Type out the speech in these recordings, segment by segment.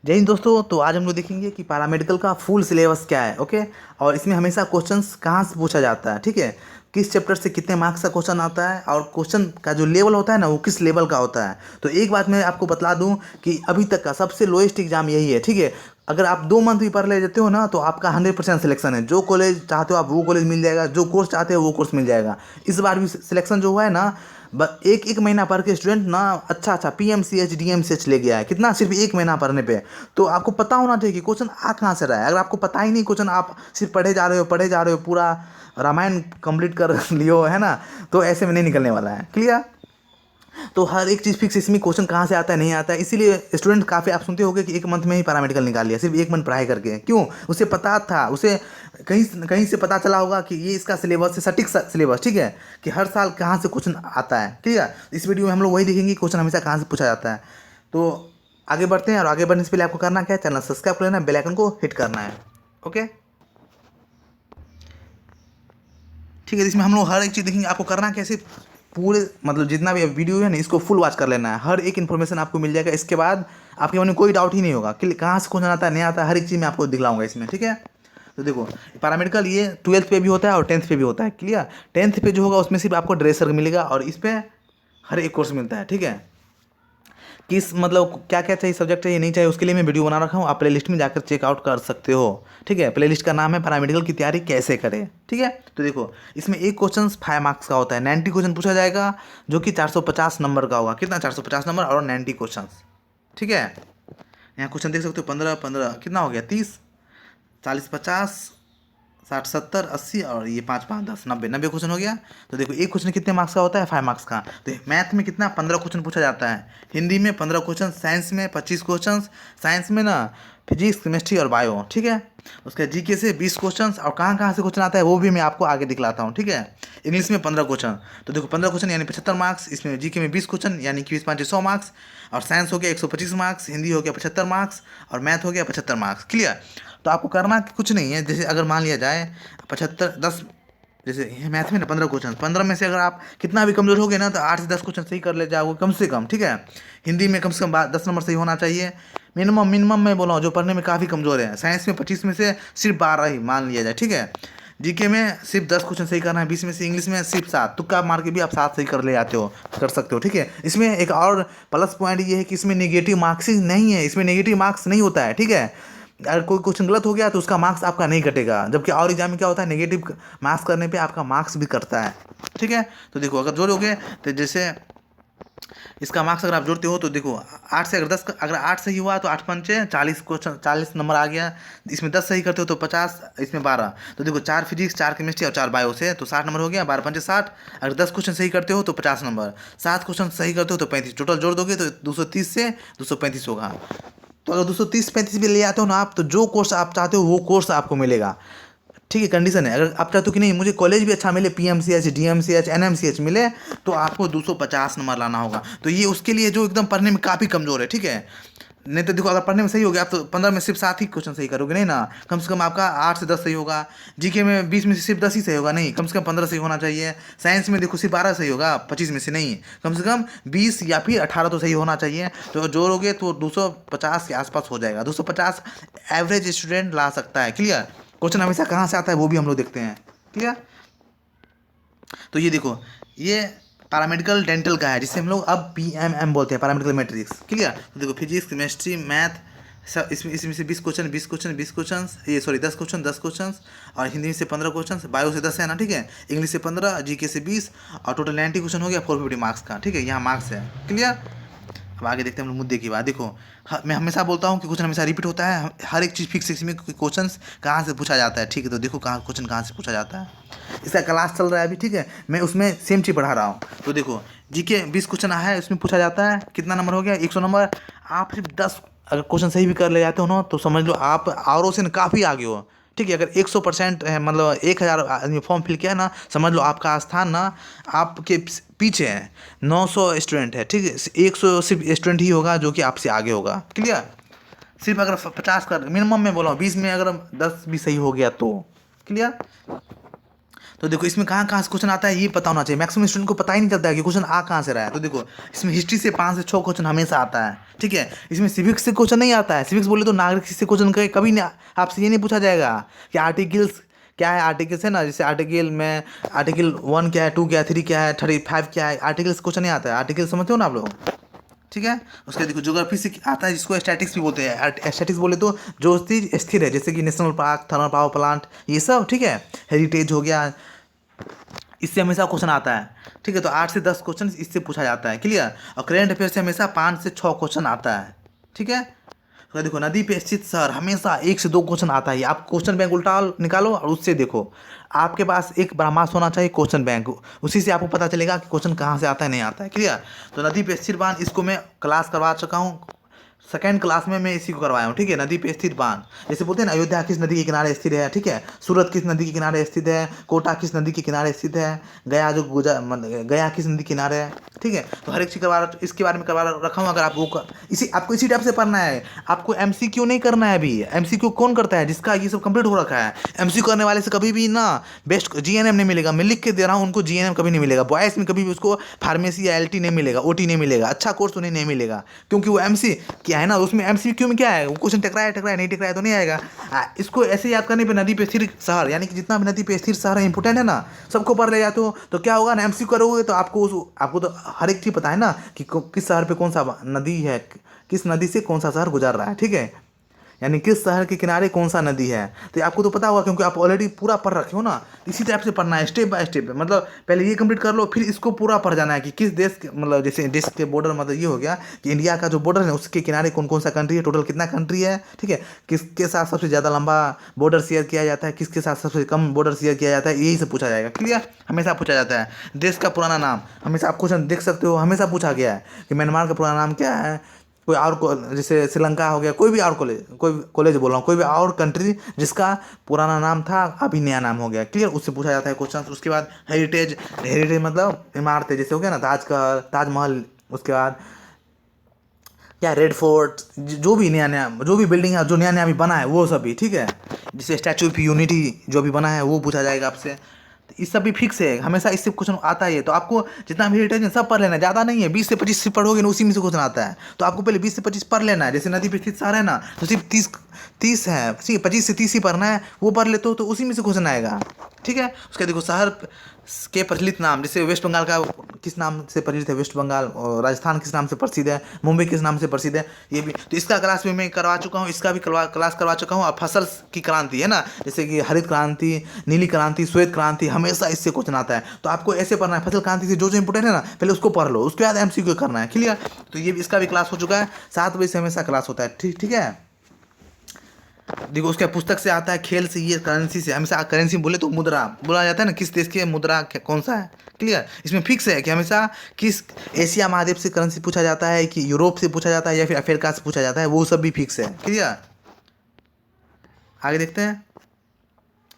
जय हिंद दोस्तों। तो आज हम लोग देखेंगे कि पैरामेडिकल का फुल सिलेबस क्या है। ओके। और इसमें हमेशा क्वेश्चंस कहाँ से पूछा जाता है, ठीक है, किस चैप्टर से कितने मार्क्स का क्वेश्चन आता है और क्वेश्चन का जो लेवल होता है ना वो किस लेवल का होता है। तो एक बात मैं आपको बतला दूं कि अभी तक का सबसे लोएस्ट एग्जाम यही है, ठीक है। अगर आप 2 मंथ भी पढ़ ले जाते हो ना तो आपका 100% सिलेक्शन है। जो कॉलेज चाहते हो आप वो कॉलेज मिल जाएगा, जो कोर्स चाहते हो वो कोर्स मिल जाएगा। इस बार भी सिलेक्शन जो हुआ है ना, एक एक महीना पढ़ के स्टूडेंट ना अच्छा अच्छा PMCH DMCH ले गया है। कितना? सिर्फ एक महीना पढ़ने पे। तो आपको पता होना चाहिए कि क्वेश्चन आ कहाँ से रहा है। अगर आपको पता ही नहीं क्वेश्चन, आप सिर्फ पढ़े जा रहे हो पूरा रामायण कंप्लीट कर लियो है ना, तो ऐसे में नहीं निकलने वाला है। क्लियर? तो हर एक चीज़ फिक्स, इसमें क्वेश्चन कहाँ से आता है नहीं आता है। इसीलिए स्टूडेंट काफ़ी आप सुनते होंगे कि 1 मंथ में ही पैरामेडिकल निकाल लिया, सिर्फ 1 मंथ पढ़ाई करके। क्यों? उसे पता था, उसे कहीं कहीं से पता चला होगा कि ये इसका सिलेबस है, सटीक सिलेबस, ठीक है, कि हर साल कहाँ से क्वेश्चन आता है। ठीक है, इस वीडियो में हम लोग वही देखेंगे क्वेश्चन हमेशा कहाँ से पूछा जाता है। तो आगे बढ़ते हैं, और आगे बढ़ने से पहले आपको करना क्या है, चैनल सब्सक्राइब कर लेना, बेल आइकन को हिट करना है। ओके, ठीक है। इसमें हम लोग हर एक चीज़ देखेंगे। आपको करना कैसे, पूरे मतलब जितना भी वीडियो है ना इसको फुल वॉच कर लेना है। हर एक इन्फॉर्मेशन आपको मिल जाएगा। इसके बाद आपके मन में कोई डाउट ही नहीं होगा कि कहाँ से क्वेश्चन आता है नहीं आता है। हर एक चीज़ मैं आपको दिखलाऊंगा इसमें, ठीक है। तो देखो, पैरामेडिकल ये 12th पे भी होता है और 10th पे भी होता है। क्लियर? 10th पे जो होगा उसमें सिर्फ आपको ड्रेसर मिलेगा, और इस पे हर एक कोर्स मिलता है, ठीक है। किस मतलब क्या क्या चाहिए, सब्जेक्ट चाहिए नहीं चाहिए, उसके लिए मैं वीडियो बना रखा हूँ। आप प्लेलिस्ट में जाकर चेकआउट कर सकते हो, ठीक है। प्लेलिस्ट का नाम है पैरामेडिकल की तैयारी कैसे करें, ठीक है। तो देखो, इसमें एक क्वेश्चन 5 मार्क्स का होता है। 90 क्वेश्चन पूछा जाएगा, जो कि 450 नंबर का होगा। कितना? 450 नंबर और 90 क्वेश्चन, ठीक है। यहाँ क्वेश्चन देख सकते हो, 15 15 कितना हो गया, 30, 40 50, 60 70 80, और ये 5 5 10 90 90 क्वेश्चन हो गया। तो देखो, एक क्वेश्चन कितने मार्क्स का होता है? 5 मार्क्स का। तो मैथ में कितना? 15 क्वेश्चन पूछा जाता है। हिंदी में 15 क्वेश्चन, साइंस में 25 क्वेश्चन, साइंस में ना फिजिक्स केमिस्ट्री और बायो, ठीक है। उसके जीके से 20 क्वेश्चन, और कहाँ कहाँ से क्वेश्चन आता है वो भी मैं आपको आगे दिखलाता हूँ, ठीक है। इंग्लिश में 15 क्वेश्चन। तो देखो, 15 क्वेश्चन यानी 75 मार्क्स। इसमें जीके में 20 क्वेश्चन यानी कि 20 5 100 मार्क्स, और साइंस हो गया 125 मार्क्स, हिंदी हो गया 75 मार्क्स, और मैथ हो गया 75 मार्क्स। क्लियर? तो आपको करना कुछ नहीं है। जैसे अगर मान लिया जाए 75 10, जैसे मैथ में ना 15 क्वेश्चन, 15 में से अगर आप कितना भी कमजोर हो गए ना तो 8 से 10 क्वेश्चन सही कर ले जाओगे कम से कम, ठीक है। हिंदी में कम से कम 10 नंबर सही होना चाहिए, मिनिमम मिनिमम मैं बोला हूँ, जो पढ़ने में काफ़ी कमज़ोर है। साइंस में 25 में से सिर्फ 12 ही मान लिया जाए, ठीक है। जीके में सिर्फ 10 क्वेश्चन सही करना है 20 में से। इंग्लिश में सिर्फ 7, तुक्का मार के भी आप 7 सही कर ले आते हो, कर सकते हो, ठीक है। इसमें एक और प्लस पॉइंट ये है कि इसमें नेगेटिव मार्क्सिंग नहीं है, इसमें नेगेटिव मार्क्स नहीं होता है, ठीक है। अगर कोई क्वेश्चन गलत हो गया तो उसका मार्क्स आपका नहीं कटेगा, जबकि और एग्जाम में क्या होता है, नेगेटिव मार्क्स करने पे आपका मार्क्स भी कटता है, ठीक है। तो देखो, अगर जोड़ोगे तो जैसे इसका मार्क्स अगर आप जोड़ते हो तो देखो, 8 से अगर 10 अगर 8 सही हुआ तो 8 पंचे 40 क्वेश्चन, 40 नंबर आ गया। इसमें 10 सही करते हो तो 50, इसमें 12। तो देखो, 4 फिजिक्स 4 केमिस्ट्री और 4 बायो से तो 60 नंबर हो गया। 12 पंचे 60। अगर 10 क्वेश्चन सही करते हो तो 50 नंबर, 7 क्वेश्चन सही करते हो तो 35। टोटल जोड़ दोगे तो 230 से 235 होगा। तो अगर 230 35 भी ले आते हो ना आप, तो जो कोर्स आप चाहते हो वो कोर्स आपको मिलेगा, ठीक है। कंडीशन है, अगर आप चाहते हो कि नहीं मुझे कॉलेज भी अच्छा मिले, PMCH DMCH NMCH मिले, तो आपको 250 नंबर लाना होगा। तो ये उसके लिए जो एकदम पढ़ने में काफ़ी कमज़ोर है, ठीक है। नहीं तो देखो, अगर पढ़ने में सही हो गया आप तो 15 में सिर्फ 7 ही क्वेश्चन सही करोगे, नहीं ना। कम से कम आपका 8 से 10 सही होगा। जीके में 20 में से सिर्फ 10 ही सही होगा, नहीं, कम से कम 15 सही होना चाहिए। साइंस में देखो सिर्फ 12 सही होगा 25 में से, नहीं, कम से कम 20 या फिर 18 तो सही होना चाहिए। तो जोड़ोगे तो 250 के आसपास हो जाएगा। 250 एवरेज स्टूडेंट ला सकता है। क्लियर? क्वेश्चन हमेशा कहाँ से आता है वो भी हम लोग देखते हैं। क्लियर? तो ये देखो, ये पैरामेडिकल डेंटल का है, जिसे हम लोग अब PMM बोलते हैं, पैरामेडिकल मैट्रिक्स। क्लियर? तो देखो, फिजिक्स केमिस्ट्री मैथ सब, इसमें इसमें से 20 क्वेश्चन 20 क्वेश्चन 20 क्वेश्चन, ये सॉरी 10 क्वेश्चन 10 क्वेश्चन, और हिंदी से 15 क्वेश्चन, बायो से 10 है ना, ठीक है। इंग्लिश से 15, जीके से 20, और टोटल 90 क्वेश्चन हो गया 450 मार्क्स का, ठीक है। यहाँ मार्क्स है। क्लियर? अब आगे देखते हैं हम लोग मुद्दे की बात। देखो, मैं हमेशा बोलता हूँ कि क्वेश्चन हमेशा रिपीट होता है, हर एक चीज़ फिक्स है इसमें। क्वेश्चन कहाँ से पूछा जाता है, ठीक है। तो देखो कहाँ क्वेश्चन कहाँ से पूछा जाता है। इसका क्लास चल रहा है अभी, ठीक है, मैं उसमें सेम चीज़ पढ़ा रहा हूँ। तो देखो, जीके 20 क्वेश्चन आया है, उसमें पूछा जाता है कितना नंबर हो गया, 100 नंबर। आप सिर्फ 10 अगर क्वेश्चन सही भी कर ले जाते हो ना तो समझ लो आप औरों से काफ़ी आगे हो, ठीक है। अगर 100% है, मतलब 1000 आदमी फॉर्म फिल किया है ना, समझ लो आपका स्थान ना आपके पीछे है। 900 स्टूडेंट है, ठीक है, 100 सिर्फ स्टूडेंट ही होगा जो कि आपसे आगे होगा। क्लियर? सिर्फ अगर 50 कर मिनिमम में बोला हूँ, 20 में अगर 10 भी सही हो गया तो। क्लियर? तो देखो इसमें कहाँ कहाँ से क्वेश्चन आता है ये पता होना चाहिए। मैक्सिमम स्टूडेंट को पता ही नहीं चलता है कि क्वेश्चन आ कहाँ से रहा है। तो देखो इसमें हिस्ट्री से 5 से 6 क्वेश्चन हमेशा आता है, ठीक है। इसमें सिविक्स से क्वेश्चन नहीं आता है। सिविक्स बोले तो नागरिक से क्वेश्चन कभी नहीं, आपसे ये नहीं पूछा जाएगा कि आर्टिकल्स क्या है। आर्टिकल्स है ना, जैसे आर्टिकल में आर्टिकल 1 क्या है, 2 क्या है, 3 क्या है, 35 क्या है, आर्टिकल्स क्वेश्चन नहीं आता है। आर्टिकल समझते हो ना आप लोग, ठीक है। उसके देखो ज्योग्राफी से आता है जिसको स्टैटिक्स भी बोलते हैं। स्टैटिक्स बोले तो जो चीज स्थिर है, जैसे कि national park, thermal power plant, ये सब, ठीक है। हेरिटेज हो गया, इससे हमेशा क्वेश्चन आता है, ठीक है। तो 8 से 10 क्वेश्चन इससे पूछा जाता है, क्लियर। और करेंट अफेयर से हमेशा 5 से 6 क्वेश्चन आता है, ठीक है। तो देखो नदी पे स्थित शहर हमेशा 1 से 2 क्वेश्चन आता है। आप क्वेश्चन बैंक उल्टा निकालो और उससे देखो। आपके पास एक ब्रह्मास्त्र होना चाहिए क्वेश्चन बैंक, उसी से आपको पता चलेगा कि क्वेश्चन कहाँ से आता है, नहीं आता है, क्लियर। तो नदी पे स्थित बांध, इसको मैं क्लास करवा चुका हूँ, सेकेंड क्लास में मैं इसी को करवाया हूँ, ठीक है। नदी पे स्थित बांध, जैसे बोलते हैं ना, अयोध्या किस नदी के किनारे स्थित है, ठीक है। सूरत किस नदी के किनारे स्थित है, कोटा किस नदी के किनारे स्थित है, गया जो गया किस नदी के किनारे है, ठीक है। तो हर एक चीज़ करवा, इसके बारे में करवा रखा हूँ। अगर आपको आपको इसी टाइप से पढ़ना है, आपको MCQ नहीं करना है अभी। MCQ कौन करता है, जिसका ये सब कंप्लीट हो रखा है। MCQ करने वाले से कभी भी ना बेस्ट GNM नहीं मिलेगा। मैं लिख के दे रहा हूँ, उनको GNM कभी नहीं मिलेगा। बॉयस में कभी भी उसको फार्मेसी या LT नहीं मिलेगा, OT नहीं मिलेगा, अच्छा कोर्स उन्हें नहीं मिलेगा, क्योंकि वो MC क्या है ना, उसमें MCQ में क्या है, वो क्वेश्चन टकराया नहीं टकराया तो नहीं आएगा। इसको ऐसे याद करने पे नदी पे स्थिर शहर, यानी कि जितना भी नदी पे स्थिर शहर है इंपोर्टेंट है ना, सबको पढ़ ले जाते हो तो क्या होगा ना, MCQ करोगे तो आपको तो हर एक चीज़ पता है ना कि किस शहर पे कौन सा नदी है, किस नदी से कौन सा शहर गुजर रहा है, ठीक है। यानी किस शहर के किनारे कौन सा नदी है, तो आपको तो पता होगा क्योंकि आप ऑलरेडी पूरा पढ़ रखे हो ना। इसी टाइप से पढ़ना है, स्टेप बाय स्टेप, मतलब पहले ये कंप्लीट कर लो, फिर इसको पूरा पढ़ जाना है कि किस देश के, मतलब जैसे देश के बॉर्डर, मतलब ये हो गया कि इंडिया का जो बॉर्डर है उसके किनारे कौन कौन सा कंट्री है, टोटल कितना कंट्री है, ठीक है। किसके साथ सबसे ज़्यादा लंबा बॉर्डर शेयर किया जाता है, किसके साथ सबसे कम बॉर्डर शेयर किया जाता है, यही से पूछा जाएगा, क्लियर। हमेशा पूछा जाता है। देश का पुराना नाम हमेशा आप क्वेश्चन देख सकते हो, हमेशा पूछा गया है कि म्यांमार का पुराना नाम क्या है। कोई और जैसे श्रीलंका हो गया, कोई भी और कॉलेज बोल रहा हूँ, कोई भी और कंट्री जिसका पुराना नाम था अभी नया नाम हो गया, क्लियर, उससे पूछा जाता है क्वेश्चन। उसके बाद हेरिटेज मतलब इमारतें, जैसे हो गया ना ताजमहल, उसके बाद क्या रेड फोर्ट, जो भी नया जो भी बिल्डिंग है, जो नया अभी बना है वो सब भी, ठीक है। जैसे स्टैचू ऑफ यूनिटी जो भी बना है वो पूछा जाएगा आपसे। तो इस सब भी फिक्स है, हमेशा इससे क्वेश्चन आता ही है। तो आपको जितना भी रिटेंशन सब पढ़ लेना है, ज़्यादा नहीं है। 20 से 25 से पढ़ोगे ना, उसी में से क्वेश्चन आता है। तो आपको पहले 20 से 25 पढ़ लेना है। जैसे नदी पे स्थित शहर है ना, तो सिर्फ 30 है, ठीक है, 25 से 30 ही पढ़ना है। वो पढ़ लेते हो तो उसी में से क्वेश्चन आएगा, ठीक है। उसके देखो शहर के प्रचलित नाम, जैसे वेस्ट बंगाल का किस नाम से प्रचलित है, वेस्ट बंगाल, और राजस्थान किस नाम से प्रसिद्ध है, मुंबई किस नाम से प्रसिद्ध है, ये भी। तो इसका क्लास भी मैं करवा चुका हूँ, इसका भी क्लास करवा चुका हूँ। और फसल की क्रांति है ना, जैसे कि हरित क्रांति, नीली क्रांति, श्वेत क्रांति, हमेशा इससे क्वेश्चन आता है। तो आपको ऐसे पढ़ना है, फसल क्रांति से जो जो इंपोर्टेंट है ना पहले उसको पढ़ लो, उसके बाद MCQ करना है, क्लियर। तो ये इसका भी क्लास हो चुका है, 7 बजे से हमेशा क्लास होता है, ठीक है। देखो उसके पुस्तक से आता है, खेल से, ये करेंसी से, हमेशा करेंसी बोले तो मुद्रा बोला जाता है ना, किस देश की मुद्रा कौन सा है, क्लियर। इसमें फिक्स है कि हमेशा किस एशिया महाद्वीप से करेंसी पूछा जाता है, कि यूरोप से पूछा जाता है, या फिर अफ्रीका से पूछा जाता है, वो सब भी फिक्स है, क्लियर। आगे देखते हैं।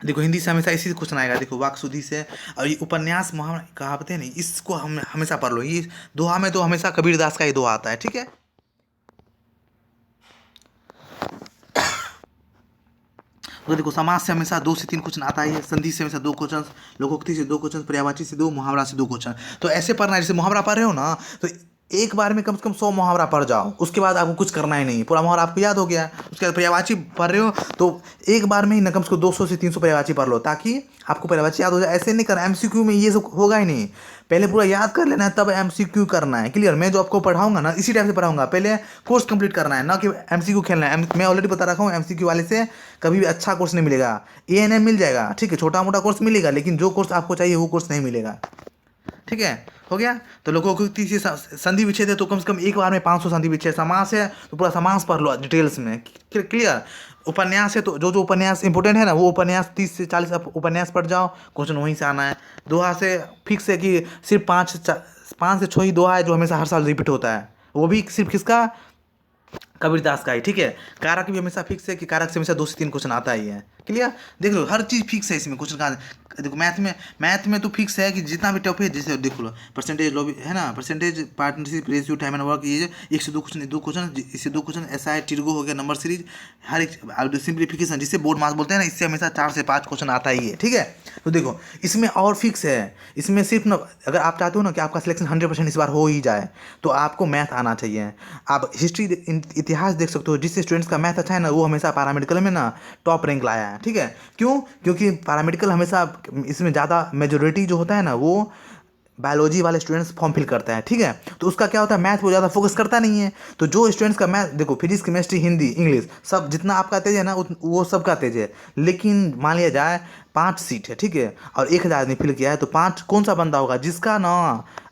देखो हिंदी से हमेशा इसी से क्वेश्चन आएगा। देखो वाक्शुद्धि से, और ये उपन्यास मुहावरा कहावतें नहीं, इसको हम हमेशा पढ़ लो। ये दोहा में तो हमेशा कबीरदास का ही दोहा आता है, ठीक है। तो देखो समाज से हमेशा 2 से 3 क्वेश्चन आता ही है, संधि से हमेशा 2 क्वेश्चन, लोकोक्ति से 2 क्वेश्चन, पर्यायवाची से 2, मुहावरा से 2 क्वेश्चन। तो ऐसे पढ़ना है, जैसे मुहावरा पढ़ रहे हो ना, तो एक बार में कम से कम 100 मुहावरा पढ़ जाओ, उसके बाद आपको कुछ करना ही नहीं, पूरा मुहावरा आपको याद हो गया। उसके बाद पर्यायवाची पढ़ रहे हो तो एक बार में ही ना कम से कम 200 से 300 पर्यायवाची पढ़ लो, ताकि आपको पर्यायवाची याद हो जाए। ऐसे नहीं करना, MCQ में ये सब होगा ही नहीं, पहले पूरा याद कर लेना है तब MCQ करना है, क्लियर। मैं जो आपको पढ़ाऊंगा ना इसी टाइप से पढ़ाऊंगा, पहले कोर्स कंप्लीट करना है, ना कि MCQ खेलना है। मैं ऑलरेडी बता रखा हूँ, MCQ वाले से कभी भी अच्छा कोर्स नहीं मिलेगा। ANM मिल जाएगा, ठीक है, छोटा मोटा कोर्स मिलेगा, लेकिन जो कोर्स आपको चाहिए वो कोर्स नहीं मिलेगा, ठीक है। हो गया। तो लोकोक्ति से संधि विच्छेद है, तो कम से कम एक बार में 500 संधि विच्छेद। समास है तो पूरा समास पढ़ लो डिटेल्स में, क्लियर। उपन्यास है तो जो जो उपन्यास इंपोर्टेंट है ना, वो उपन्यास 30 से 40 उपन्यास पढ़ जाओ, क्वेश्चन वहीं से आना है। दोहा से फिक्स है कि सिर्फ 5 से 6 ही दोहा है जो हमेशा हर साल रिपीट होता है, वो भी सिर्फ किसका, कबीरदास का ही, ठीक है। कारक भी हमेशा फिक्स है कि कारक से हमेशा 2 से 3 क्वेश्चन आता ही है, क्लियर। देख लो हर चीज़ फिक्स है इसमें, क्वेश्चन कहाँ देखो मैथ में तो फिक्स है कि जितना भी टॉपिक है, जैसे देख लो परसेंटेज लॉ है ना, percentage partnership ratio time and work, ये 1 से 2 क्वेश्चन इससे 2 क्वेश्चन ऐसा है, टिर्गो हो गया, नंबर सीरीज, हर एक सिंप्लीफिकेशन जिससे बोर्ड मास बोलते हैं ना, इससे हमेशा 4 से 5 क्वेश्चन आता ही है, ठीक है। तो देखो इसमें और फिक्स है, इसमें सिर्फ ना अगर आप चाहते हो ना कि आपका सिलेक्शन 100% इस बार हो ही जाए तो आपको मैथ आना चाहिए। आप हिस्ट्री इतिहास देख सकते हो, जिस स्टूडेंट्स का मैथ अच्छा है ना वो हमेशा पैरामेडिकल में ना टॉप रैंक लाया है, ठीक है। क्यों? क्योंकि पैरामेडिकल हमेशा इसमें ज़्यादा मेजोरिटी जो होता है ना वो बायोलॉजी वाले स्टूडेंट्स फॉर्म फिल करता है, ठीक है। तो उसका क्या होता है, मैथ वो ज़्यादा फोकस करता नहीं है। तो जो स्टूडेंट्स का मैथ देखो फिजिक्स केमिस्ट्री हिंदी इंग्लिश सब जितना आपका तेज है ना वो सबका तेज है, लेकिन मान लिया जाए 5 सीट है, ठीक है, और 1,000 आदमी फिल किया है, तो 5 कौन सा बंदा होगा जिसका ना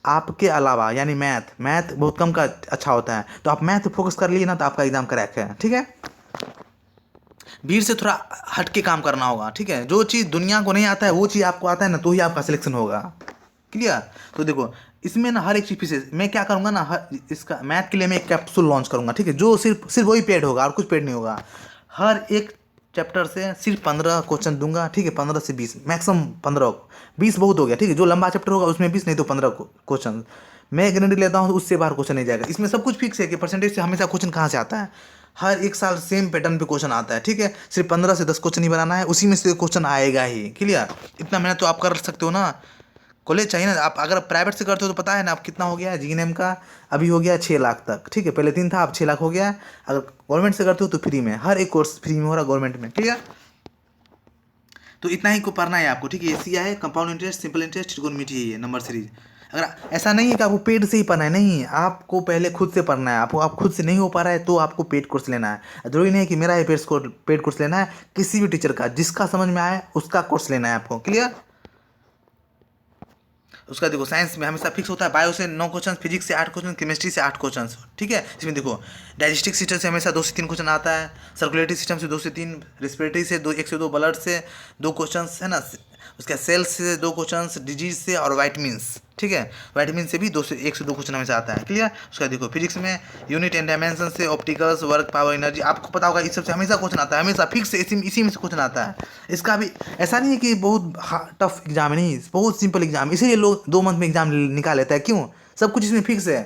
आपके अलावा यानी मैथ बहुत कम का अच्छा होता है, तो आप मैथ फोकस कर लिए ना तो आपका एग्जाम क्रैक है, ठीक है। भीड़ से थोड़ा हट के काम करना होगा, ठीक है। जो चीज़ दुनिया को नहीं आता है वो चीज़ आपको आता है ना, तो ही आपका सिलेक्शन होगा, क्लियर। तो देखो इसमें ना हर एक चीज़ पीछे मैं क्या करूँगा ना, हर इसका मैथ के लिए मैं एक कैप्सूल लॉन्च करूँगा, ठीक है, जो सिर्फ वही पेड होगा और कुछ पेड नहीं होगा। हर एक चैप्टर से सिर्फ 15 क्वेश्चन दूंगा, ठीक है, 15 से 20 मैक्सिमम 15, 20 बहुत हो गया, ठीक है। जो लंबा चैप्टर होगा उसमें 20 नहीं तो 15 क्वेश्चन मैं गारंटी लेता हूँ, तो उससे बाहर क्वेश्चन नहीं जाएगा। इसमें सब कुछ फिक्स है कि परसेंटेज से हमेशा क्वेश्चन कहाँ से आता है, हर एक साल सेम पैटर्न पे क्वेश्चन आता है, ठीक है। सिर्फ 15 से 10 क्वेश्चन ही बनाना है, उसी में से क्वेश्चन आएगा ही, क्लियर। इतना मेहनत तो आप कर सकते हो ना, कॉलेज चाहिए ना। आप अगर प्राइवेट से करते हो तो पता है ना आप कितना हो गया है, जीएनएम का अभी हो गया 6 लाख तक, ठीक है, पहले 3 था अब 6 लाख हो गया है। अगर गवर्नमेंट से करते हो तो फ्री में, हर एक कोर्स फ्री में हो रहा है गवर्नमेंट में, ठीक है। तो इतना ही को पढ़ना है आपको, ठीक है। एशिया है, compound interest, simple interest, trigonometry है, नंबर सीरीज। अगर ऐसा नहीं है कि आपको पेड से ही पढ़ना है, नहीं, आपको पहले खुद से पढ़ना है। आपको आप खुद से नहीं हो पा रहा है तो आपको पेड कोर्स लेना है। जरूरी नहीं है कि मेरा ही पेड कोर्स लेना है, किसी भी टीचर का जिसका समझ में आए उसका कोर्स लेना है आपको, क्लियर। उसका देखो साइंस में हमेशा फिक्स होता है, बायो से 9 क्वेश्चन, फिजिक्स से 8 क्वेश्चन, केमिस्ट्री से 8 क्वेश्चन, ठीक है। इसमें देखो डाइजेस्टिक सिस्टम से हमेशा 2 से 3 क्वेश्चन आता है, सर्कुलेटरी सिस्टम से 2 से 3, रेस्पिरेटरी से 1 से 2, ब्लड से 2 क्वेश्चन है ना, उसका सेल्स से 2 क्वेश्चन, डिजीज से और वाइटमिन्स, ठीक है, वाइटमिन से भी 1 से 2 क्वेश्चन हमेशा आता है, क्लियर। उसका देखो फिजिक्स में यूनिट एंड डायमेंशन से, ऑप्टिकल्स, वर्क, पावर, एनर्जी, आपको पता होगा इस सबसे हमेशा क्वेश्चन आता है, हमेशा फिक्स इसी में से क्वेश्चन आता है। इसका भी ऐसा नहीं है कि बहुत टफ एग्जाम है, नहीं, बहुत सिंपल एग्जाम, इसीलिए लोग 2 मंथ में एग्जाम निकाल लेता है, क्यों, सब कुछ इसमें फिक्स है।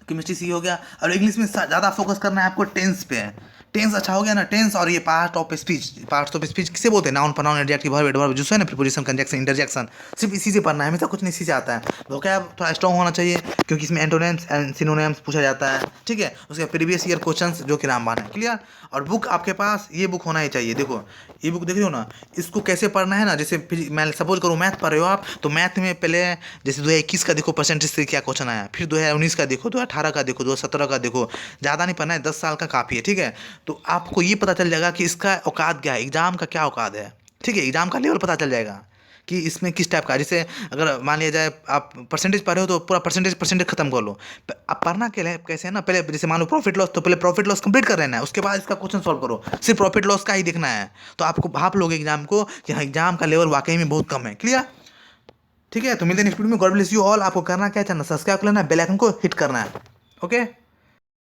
केमिस्ट्री सी हो गया, और इंग्लिश में ज़्यादा फोकस करना है आपको टेंस पे। टेंस अच्छा हो गया ना, टेंस और ये पार्ट्स ऑफ स्पीच किसे बोलते हैं, noun pronoun adjective verb adverb जो है ना, प्रीपोजिशन कंजक्शन इंटरजेक्शन, सिर्फ इसी से पढ़ना है, हमेशा कुछ नहीं इसी से आता है। वोकैब थोड़ा स्ट्रॉन्ग होना चाहिए क्योंकि इसमें एंटोनिम्स एंड सिनोनिम्स पूछा जाता है, ठीक है। उसके प्रीवियस ईयर क्वेश्चंस जो कि रामबाण है, क्लियर। और बुक आपके पास ये बुक होना ही चाहिए। देखो ये बुक देख रहे हो ना, इसको कैसे पढ़ना है ना, जैसे मैं सपोज करूँ मैथ पढ़ रहे हो आप, तो मैथ में पहले जैसे 2021 का देखो परसेंटेज से क्या क्वेश्चन आया, फिर 2019 का देखो, 2018 का देखो, 2017 का देखो, ज़्यादा नहीं पढ़ना है, 10 साल का काफ़ी है, ठीक है। तो आपको ये पता चल जाएगा कि इसका औकात क्या है, एग्जाम का क्या औकात है, ठीक है, एग्जाम का लेवल पता चल जाएगा कि इसमें किस टाइप का। जैसे अगर मान लिया जाए आप परसेंटेज पढ़ रहे हो तो पूरा परसेंटेज खत्म कर लो। आप पढ़ना के लिए कैसे है ना, पहले जैसे मान लो प्रॉफिट लॉस, तो पहले प्रॉफिट लॉस कंप्लीट कर लेना है, उसके बाद इसका क्वेश्चन सॉल्व करो, सिर्फ प्रॉफिट लॉस का ही देखना है, तो आपको भाप लोगे एग्जाम को कि हाँ एग्जाम का लेवल वाकई में बहुत कम है, क्लियर। ठीक है, तो मिलते हैं नेक्स्ट वीडियो में। God bless you all. आपको करना क्या है, चैनल सब्सक्राइब कर लेना है, बेल आइकन को हिट करना है, ओके।